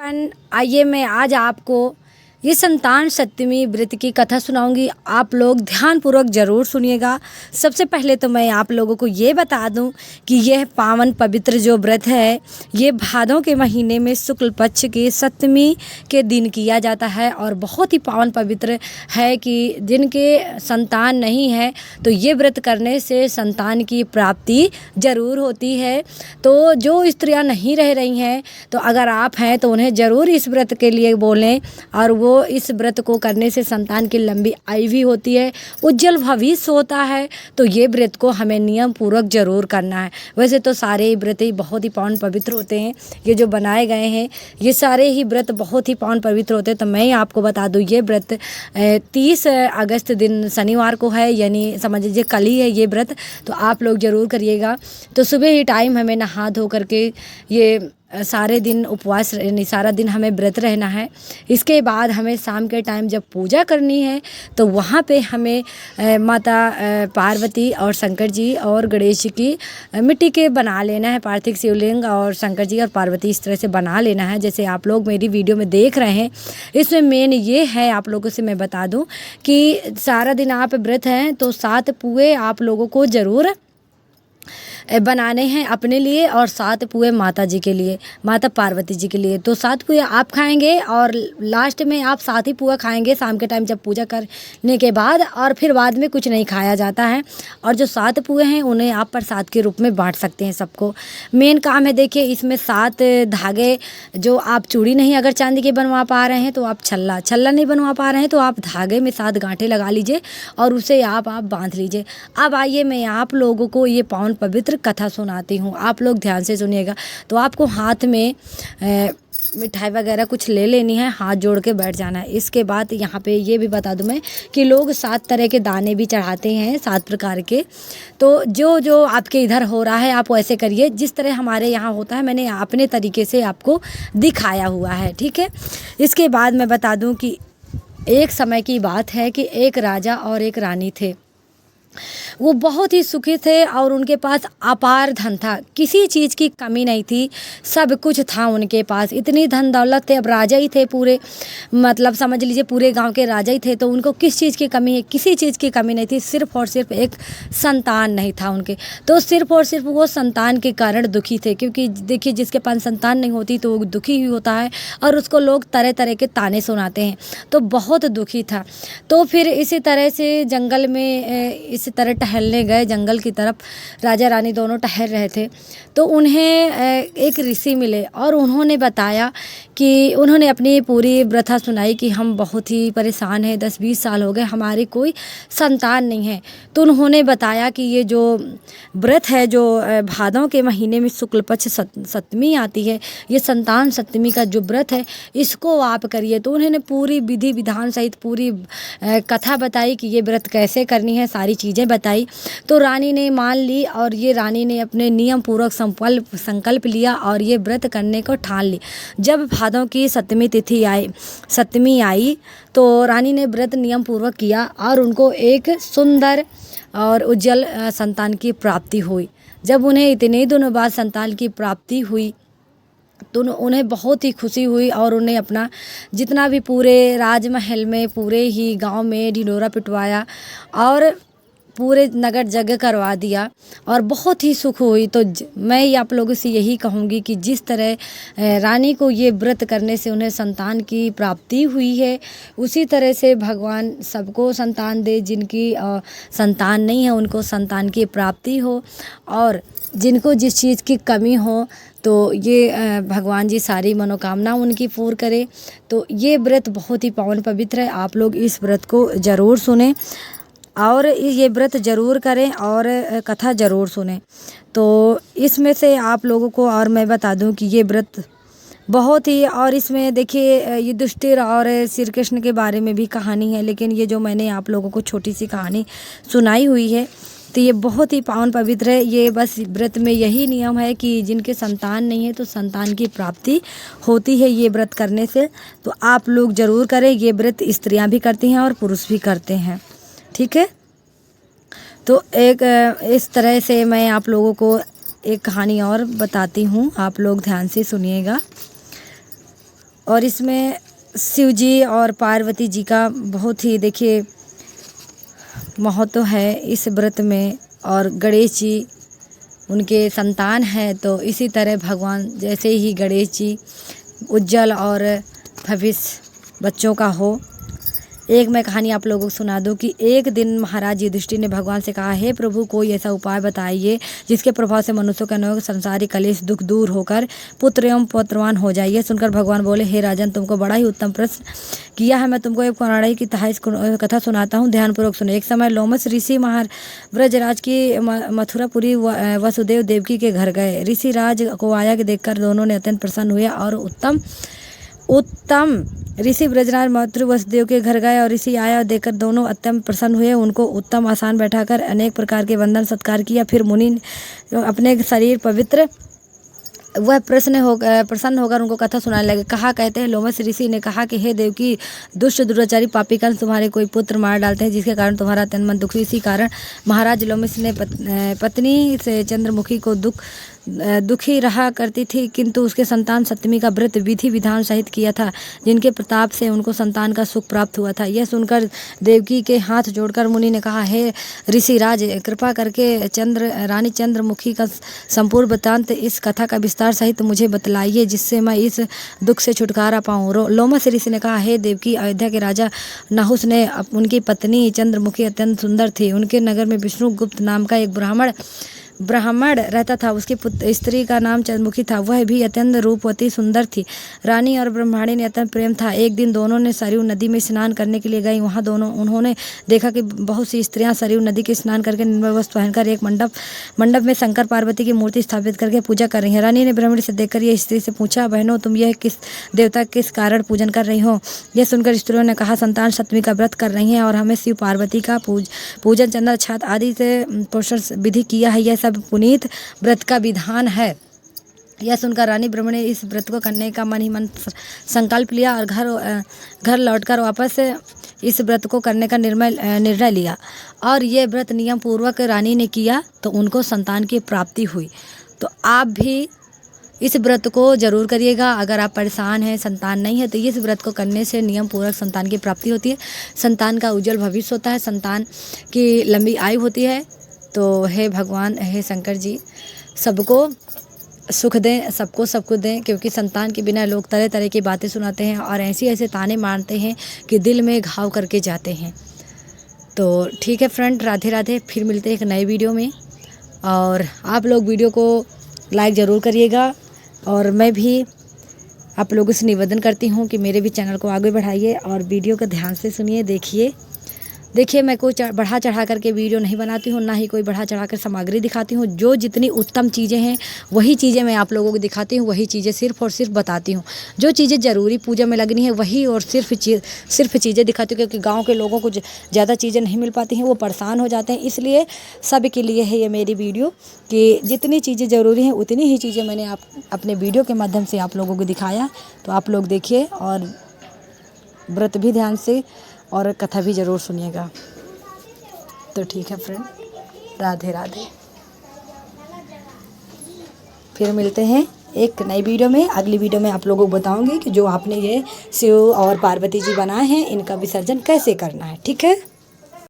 आइए मैं आज आपको ये संतान सप्तमी व्रत की कथा सुनाऊंगी। आप लोग ध्यानपूर्वक ज़रूर सुनिएगा। सबसे पहले तो मैं आप लोगों को ये बता दूं कि यह पावन पवित्र जो व्रत है ये भादों के महीने में शुक्ल पक्ष की सप्तमी के दिन किया जाता है और बहुत ही पावन पवित्र है कि जिनके संतान नहीं है तो ये व्रत करने से संतान की प्राप्ति ज़रूर होती है। तो जो स्त्रियां नहीं रह रही हैं तो अगर आप हैं तो उन्हें ज़रूर इस व्रत के लिए बोलें और वो इस व्रत को करने से संतान की लंबी आयु भी होती है, उज्जवल भविष्य होता है। तो ये व्रत को हमें नियम पूर्वक ज़रूर करना है। वैसे तो सारे व्रत ही बहुत ही पावन पवित्र होते हैं, ये जो बनाए गए हैं ये सारे ही व्रत बहुत ही पावन पवित्र होते हैं। तो मैं आपको बता दूँ ये व्रत 30 अगस्त दिन शनिवार को है, यानी समझ लीजिए कल ही है ये व्रत। तो आप लोग ज़रूर करिएगा। तो सुबह ही टाइम हमें नहा धो करके ये सारे दिन उपवास यानी सारा दिन हमें व्रत रहना है। इसके बाद हमें शाम के टाइम जब पूजा करनी है तो वहाँ पे हमें माता पार्वती और शंकर जी और गणेश जी की मिट्टी के बना लेना है। पार्थिव शिवलिंग और शंकर जी और पार्वती इस तरह से बना लेना है जैसे आप लोग मेरी वीडियो में देख रहे हैं। इसमें मेन ये है, आप लोगों से मैं बता दूँ कि सारा दिन आप व्रत हैं तो 7 पुए आप लोगों को ज़रूर बनाने हैं अपने लिए और 7 पुए माता जी के लिए, माता पार्वती जी के लिए। तो 7 पुए आप खाएंगे और लास्ट में आप 7 ही पुआ खाएंगे शाम के टाइम जब पूजा करने के बाद, और फिर बाद में कुछ नहीं खाया जाता है। और जो 7 पुए हैं उन्हें आप प्रसाद के रूप में बांट सकते हैं सबको। मेन काम है देखिए इसमें 7 धागे, जो आप चूड़ी नहीं अगर चांदी के बनवा पा रहे हैं तो आप छल्ला नहीं बनवा पा रहे हैं तो आप धागे में 7 गांठें लगा लीजिए और उसे आप बांध लीजिए। अब आइए मैं आप लोगों को ये पावन पवित्र कथा सुनाती हूँ, आप लोग ध्यान से सुनिएगा। तो आपको हाथ में मिठाई वगैरह कुछ ले लेनी है, हाथ जोड़ के बैठ जाना है। इसके बाद यहाँ पे ये भी बता दूँ मैं कि लोग 7 तरह के दाने भी चढ़ाते हैं, 7 प्रकार के। तो जो जो आपके इधर हो रहा है आप वैसे करिए, जिस तरह हमारे यहाँ होता है मैंने अपने तरीके से आपको दिखाया हुआ है, ठीक है। इसके बाद मैं बता दूँ कि एक समय की बात है कि एक राजा और एक रानी थे। वो बहुत ही सुखी थे और उनके पास अपार धन था, किसी चीज़ की कमी नहीं थी, सब कुछ था उनके पास, इतनी धन दौलत थे। अब राजा ही थे पूरे, मतलब समझ लीजिए पूरे गांव के राजा ही थे। तो उनको किस चीज़ की कमी है? किसी चीज़ की कमी नहीं थी, सिर्फ और सिर्फ एक संतान नहीं था उनके। तो सिर्फ और सिर्फ वो संतान के कारण दुखी थे, क्योंकि देखिए जिसके पास संतान नहीं होती तो वो दुखी ही होता है और उसको लोग तरह तरह के ताने सुनाते हैं। तो बहुत दुखी था। तो फिर इसी तरह से जंगल में इसी तरह टहलने गए, जंगल की तरफ राजा रानी दोनों टहल रहे थे। तो उन्हें एक ऋषि मिले और उन्होंने बताया कि उन्होंने अपनी पूरी व्यथा सुनाई कि हम बहुत ही परेशान हैं, 10-20 साल हो गए, हमारी कोई संतान नहीं है। तो उन्होंने बताया कि ये जो व्रत है, जो भादों के महीने में शुक्ल पक्ष सप्तमी आती है, ये संतान सप्तमी का जो व्रत है इसको आप करिए। तो उन्होंने पूरी विधि विधान सहित पूरी कथा बताई कि ये व्रत कैसे करनी है, सारी चीज़ें बताई। तो रानी ने मान ली और ये रानी ने अपने नियम पूर्वक संकल्प लिया और ये व्रत करने को ठान ली। जब भादों की सप्तमी आई तो रानी ने व्रत नियम पूर्वक किया और उनको एक सुंदर और उज्जवल संतान की प्राप्ति हुई। जब उन्हें इतने दिनों बाद संतान की प्राप्ति हुई तो उन्हें बहुत ही खुशी हुई और उन्हें अपना जितना भी पूरे राजमहल में, पूरे ही गांव में ढिंढोरा पिटवाया और पूरे नगर जगह करवा दिया और बहुत ही सुख हुई। तो मैं आप लोगों से यही कहूँगी कि जिस तरह रानी को ये व्रत करने से उन्हें संतान की प्राप्ति हुई है, उसी तरह से भगवान सबको संतान दे। जिनकी संतान नहीं है उनको संतान की प्राप्ति हो, और जिनको जिस चीज़ की कमी हो तो ये भगवान जी सारी मनोकामना उनकी पूर्ण करे। तो ये व्रत बहुत ही पावन पवित्र है, आप लोग इस व्रत को ज़रूर सुने और ये व्रत ज़रूर करें और कथा ज़रूर सुने। तो इसमें से आप लोगों को और मैं बता दूं कि ये व्रत बहुत ही, और इसमें देखिए युधिष्ठिर और श्री कृष्ण के बारे में भी कहानी है, लेकिन ये जो मैंने आप लोगों को छोटी सी कहानी सुनाई हुई है तो ये बहुत ही पावन पवित्र है। ये बस व्रत में यही नियम है कि जिनके संतान नहीं है तो संतान की प्राप्ति होती है ये व्रत करने से। तो आप लोग ज़रूर करें। ये व्रत स्त्रियां भी करती हैं और पुरुष भी करते हैं, ठीक है। तो एक इस तरह से मैं आप लोगों को एक कहानी और बताती हूँ, आप लोग ध्यान से सुनिएगा। और इसमें शिव जी और पार्वती जी का बहुत ही देखिए महत्व है इस व्रत में। और गणेश जी उनके संतान हैं, तो इसी तरह भगवान जैसे ही गणेश जी उज्जवल और भविष्य बच्चों का हो। एक मैं कहानी आप लोगों को सुना दूं कि एक दिन महाराज युधिष्ठिर ने भगवान से कहा, हे प्रभु, कोई ऐसा उपाय बताइए जिसके प्रभाव से मनुष्यों का अनेक संसारिक कलेश दुख दूर होकर पुत्र एवं पौत्रवान हो जाए। यह सुनकर भगवान बोले, हे राजन, तुमको बड़ा ही उत्तम प्रश्न किया है। मैं तुमको एक पौराणिक कथा सुनाता हूँ, ध्यानपूर्वक सुनो। एक समय लोमस ऋषि ब्रजराज की मथुरापुरी वसुदेव देवकी के घर गए। ऋषि राज को आया कि देखकर दोनों ने अत्यंत प्रसन्न हुए और उत्तम ऋषि ब्रजराज मातृ वसुदेव के घर गए और ऋषि आया और देखकर दोनों अत्यंत प्रसन्न हुए। उनको उत्तम आसन बैठाकर अनेक प्रकार के वंदन सत्कार किया। फिर मुनि अपने शरीर पवित्र वह प्रसन्न होकर उनको कथा सुनाने लगे। कहते हैं, लोमस ऋषि ने कहा कि हे देवकी, दुष्ट दुराचारी पापी कंस तुम्हारे कोई पुत्र मार डालते हैं, जिसके कारण तुम्हारा तन मन दुखी। इसी कारण महाराज लोमस ने पत्नी से चंद्रमुखी को दुखी रहा करती थी, किंतु उसके संतान सप्तमी का व्रत विधि विधान सहित किया था, जिनके प्रताप से उनको संतान का सुख प्राप्त हुआ था। यह सुनकर देवकी के हाथ जोड़कर मुनि ने कहा, हे ऋषिराज, कृपा करके रानी चंद्रमुखी का संपूर्ण वृत्तांत इस कथा का विस्तार सहित मुझे बतलाइए, जिससे मैं इस दुख से छुटकारा पाऊँ। लोमस ऋषि ने कहा, हे देवकी, अयोध्या के राजा नहुस ने उनकी पत्नी चंद्रमुखी अत्यंत सुंदर थी। उनके नगर में विष्णुगुप्त नाम का एक ब्राह्मण रहता था। उसकी स्त्री का नाम चंद्रमुखी था। वह भी अत्यंत रूपवती सुंदर थी। रानी और ब्रह्मणी ने अत्यंत प्रेम था। एक दिन दोनों ने सरयू नदी में स्नान करने के लिए गई। वहां उन्होंने देखा कि बहुत सी स्त्रियां सरयू नदी के स्नान करके निर्मल वस्त्र पहनकर एक मंडप में शंकर पार्वती की मूर्ति स्थापित करके पूजा कर रही हैं। रानी ने ब्रह्मणी से देखकर यह स्त्री से पूछा, बहनों, तुम यह किस देवता किस कारण पूजन कर रही हो? यह सुनकर स्त्रियों ने कहा, संतान सप्तमी का व्रत कर रही हैं और हमें शिव पार्वती का पूजन चंदन छात आदि से पोषण विधि किया है। यह सब पुनीत व्रत का विधान है। यह सुनकर रानी ब्रह्मणी ने इस व्रत को करने का मन ही मन संकल्प लिया और घर लौटकर वापस इस व्रत को करने का निर्णय लिया। और ये व्रत नियम पूर्वक रानी ने किया तो उनको संतान की प्राप्ति हुई। तो आप भी इस व्रत को जरूर करिएगा। अगर आप परेशान हैं, संतान नहीं है, तो इस व्रत को करने से नियम पूर्वक संतान की प्राप्ति होती है, संतान का उज्जवल भविष्य होता है, संतान की लंबी आयु होती है। तो हे भगवान, हे शंकर जी, सबको सुख दें, सबको सब कुछ दें, क्योंकि संतान के बिना लोग तरह तरह की बातें सुनाते हैं और ऐसे ताने मारते हैं कि दिल में घाव करके जाते हैं। तो ठीक है फ्रेंड, राधे राधे। फिर मिलते हैं एक नए वीडियो में। और आप लोग वीडियो को लाइक ज़रूर करिएगा। और मैं भी आप लोगों से निवेदन करती हूँ कि मेरे भी चैनल को आगे बढ़ाइए और वीडियो को ध्यान से सुनिए, देखिए मैं कोई बढ़ा चढ़ा करके वीडियो नहीं बनाती हूँ, ना ही कोई बढ़ा चढ़ा कर सामग्री दिखाती हूँ। जो जितनी उत्तम चीज़ें हैं वही चीज़ें मैं आप लोगों को दिखाती हूँ, वही चीज़ें सिर्फ और सिर्फ बताती हूँ। जो चीज़ें ज़रूरी पूजा में लगनी है वही और सिर्फ चीज़ें दिखाती हूँ, क्योंकि गाँव के लोगों को ज़्यादा चीज़ें नहीं मिल पाती हैं, वो परेशान हो जाते हैं। इसलिए सब के लिए है ये मेरी वीडियो कि जितनी चीज़ें ज़रूरी हैं उतनी ही चीज़ें मैंने अपने वीडियो के माध्यम से आप लोगों को दिखाया। तो आप लोग देखिए और व्रत भी ध्यान से और कथा भी ज़रूर सुनिएगा। तो ठीक है फ्रेंड, राधे राधे। फिर मिलते हैं एक नई वीडियो में। अगली वीडियो में आप लोगों को बताऊंगी कि जो आपने ये शिव और पार्वती जी बनाए हैं, इनका विसर्जन कैसे करना है। ठीक है।